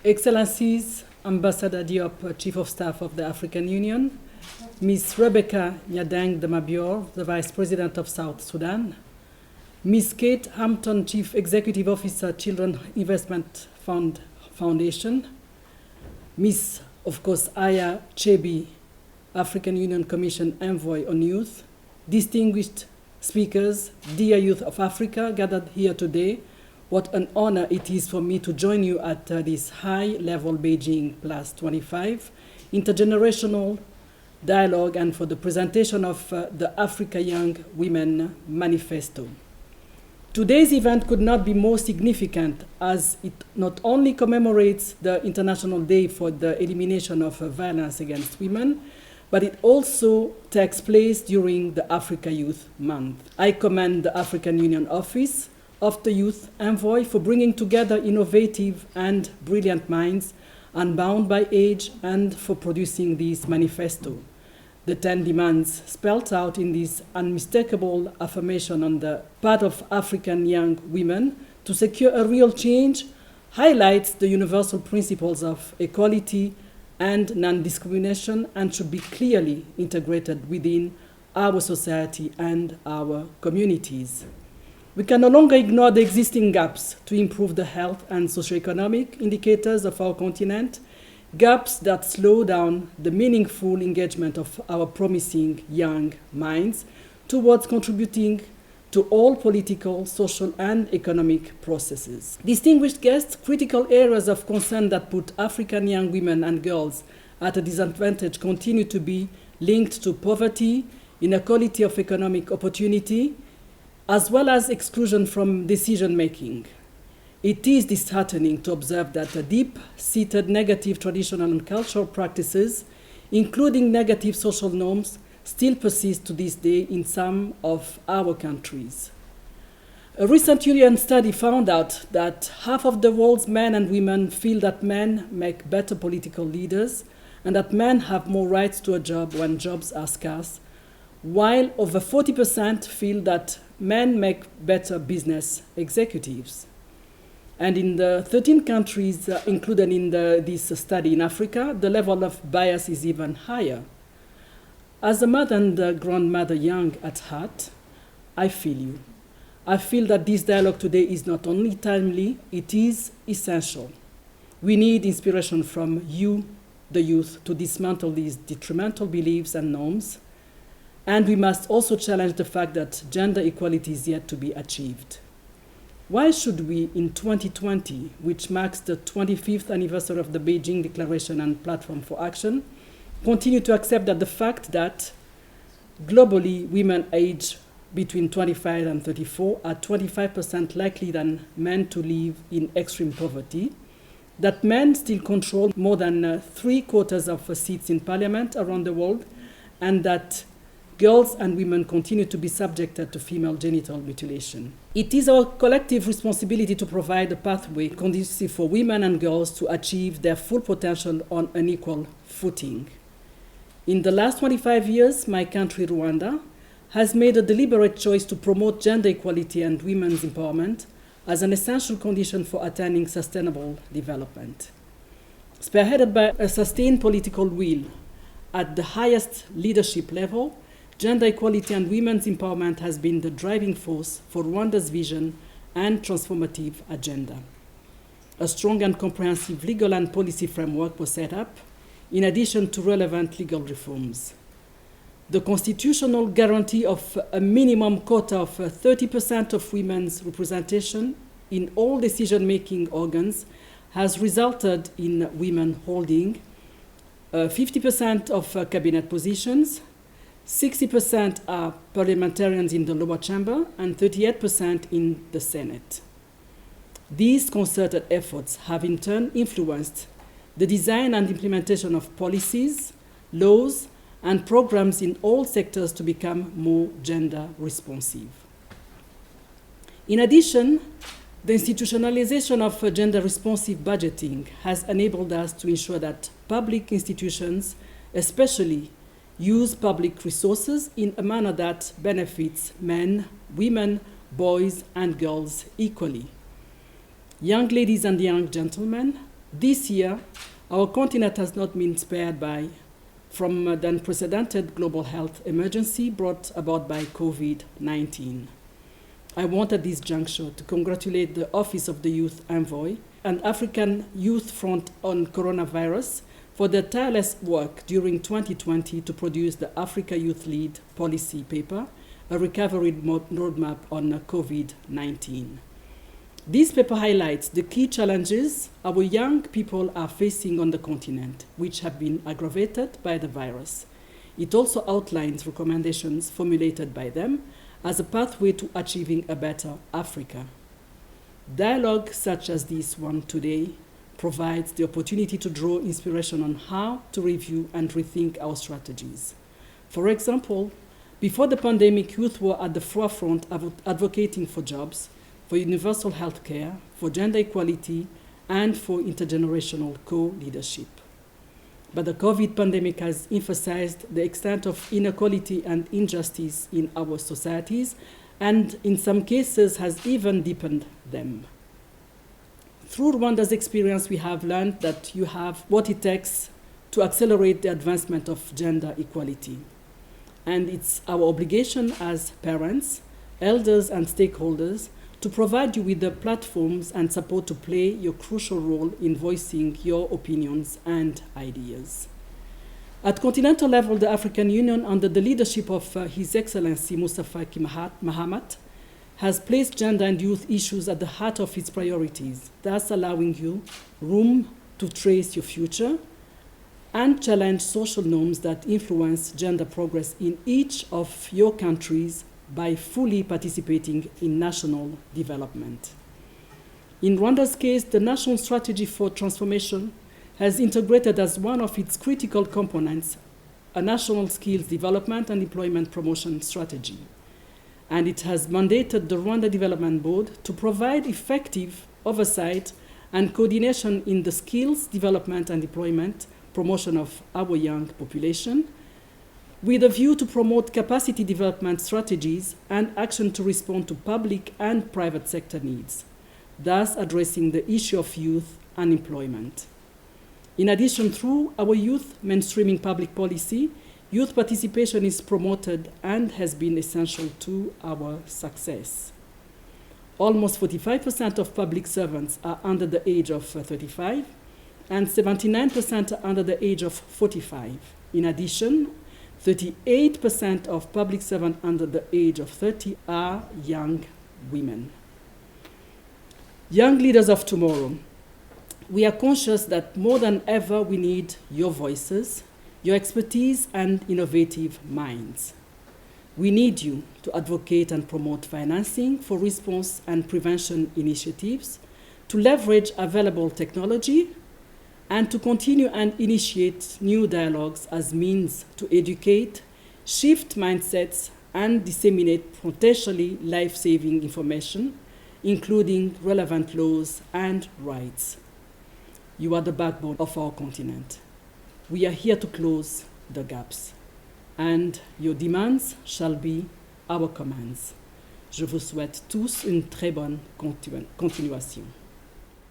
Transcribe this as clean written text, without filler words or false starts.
Excellencies, Ambassador Diop, Chief of Staff of the African Union, Ms. Rebecca Nyadeng Demabior, the Vice President of South Sudan, Ms. Kate Hampton, Chief Executive Officer, Children Investment Foundation, Ms. of course, Aya Chebi, African Union Commission Envoy on Youth, distinguished speakers, dear youth of Africa gathered here today. What an honor it is for me to join you at this high-level Beijing+25 intergenerational dialogue and for the presentation of the Africa Young Women Manifesto. Today's event could not be more significant as it not only commemorates the International Day for the Elimination of Violence Against Women, but it also takes place during the Africa Youth Month. I commend the African Union Office of the Youth Envoy for bringing together innovative and brilliant minds unbound by age and for producing this manifesto. The 10 demands spelled out in this unmistakable affirmation on the part of African young women to secure a real change highlights the universal principles of equality and non-discrimination and should be clearly integrated within our society and our communities. We can no longer ignore the existing gaps to improve the health and socioeconomic indicators of our continent, gaps that slow down the meaningful engagement of our promising young minds towards contributing to all political, social, and economic processes. Distinguished guests, critical areas of concern that put African young women and girls at a disadvantage continue to be linked to poverty, inequality of economic opportunity, as well as exclusion from decision-making. It is disheartening to observe that the deep-seated negative traditional and cultural practices, including negative social norms, still persist to this day in some of our countries. A recent UN study found out that half of the world's men and women feel that men make better political leaders and that men have more rights to a job when jobs are scarce, while over 40% feel that men make better business executives. And in the 13 countries included in this study in Africa, the level of bias is even higher. As a mother and grandmother young at heart, I feel you. I feel that this dialogue today is not only timely, it is essential. We need inspiration from you, the youth, to dismantle these detrimental beliefs and norms. And we must also challenge the fact that gender equality is yet to be achieved. Why should we, in 2020, which marks the 25th anniversary of the Beijing Declaration and Platform for Action, continue to accept that the fact that globally women aged between 25 and 34 are 25% likely than men to live in extreme poverty, that men still control more than 3/4 of seats in parliament around the world, and that girls and women continue to be subjected to female genital mutilation. It is our collective responsibility to provide a pathway conducive for women and girls to achieve their full potential on an equal footing. In the last 25 years, my country, Rwanda, has made a deliberate choice to promote gender equality and women's empowerment as an essential condition for attaining sustainable development. Spearheaded by a sustained political will at the highest leadership level, gender equality and women's empowerment has been the driving force for Rwanda's vision and transformative agenda. A strong and comprehensive legal and policy framework was set up, in addition to relevant legal reforms. The constitutional guarantee of a minimum quota of 30% of women's representation in all decision-making organs has resulted in women holding 50% of cabinet positions, 60% are parliamentarians in the lower chamber, and 38% in the Senate. These concerted efforts have in turn influenced the design and implementation of policies, laws, and programs in all sectors to become more gender responsive. In addition, the institutionalization of gender responsive budgeting has enabled us to ensure that public institutions, especially, use public resources in a manner that benefits men, women, boys, and girls equally. Young ladies and young gentlemen, This year, our continent has not been spared from the unprecedented global health emergency brought about by COVID-19. I want at this juncture to congratulate the Office of the Youth Envoy and African Youth Front on Coronavirus for their tireless work during 2020 to produce the Africa Youth Lead policy paper, a recovery roadmap on COVID-19. This paper highlights the key challenges our young people are facing on the continent, which have been aggravated by the virus. It also outlines recommendations formulated by them as a pathway to achieving a better Africa. Dialogue such as this one today provides the opportunity to draw inspiration on how to review and rethink our strategies. For example, before the pandemic, youth were at the forefront of advocating for jobs, for universal health care, for gender equality, and for intergenerational co-leadership. But the COVID pandemic has emphasized the extent of inequality and injustice in our societies, and in some cases has even deepened them. Through Rwanda's experience, we have learned that you have what it takes to accelerate the advancement of gender equality. And it's our obligation as parents, elders, and stakeholders to provide you with the platforms and support to play your crucial role in voicing your opinions and ideas. At continental level, the African Union, under the leadership of His Excellency Musa Faki Mahamat, has placed gender and youth issues at the heart of its priorities, thus allowing you room to trace your future and challenge social norms that influence gender progress in each of your countries by fully participating in national development. In Rwanda's case, the National Strategy for Transformation has integrated as one of its critical components a national skills development and employment promotion strategy. And it has mandated the Rwanda Development Board to provide effective oversight and coordination in the skills development and employment promotion of our young population, with a view to promote capacity development strategies and action to respond to public and private sector needs, thus addressing the issue of youth unemployment. In addition, through our youth mainstreaming public policy, youth participation is promoted and has been essential to our success. Almost 45% of public servants are under the age of 35, and 79% are under the age of 45. In addition, 38% of public servants under the age of 30 are young women. Young leaders of tomorrow, we are conscious that more than ever we need your voices, your expertise, and innovative minds. We need you to advocate and promote financing for response and prevention initiatives, to leverage available technology, and to continue and initiate new dialogues as means to educate, shift mindsets, and disseminate potentially life-saving information, including relevant laws and rights. You are the backbone of our continent. We are here to close the gaps, and your demands shall be our commands. Je vous souhaite tous une très bonne continuation.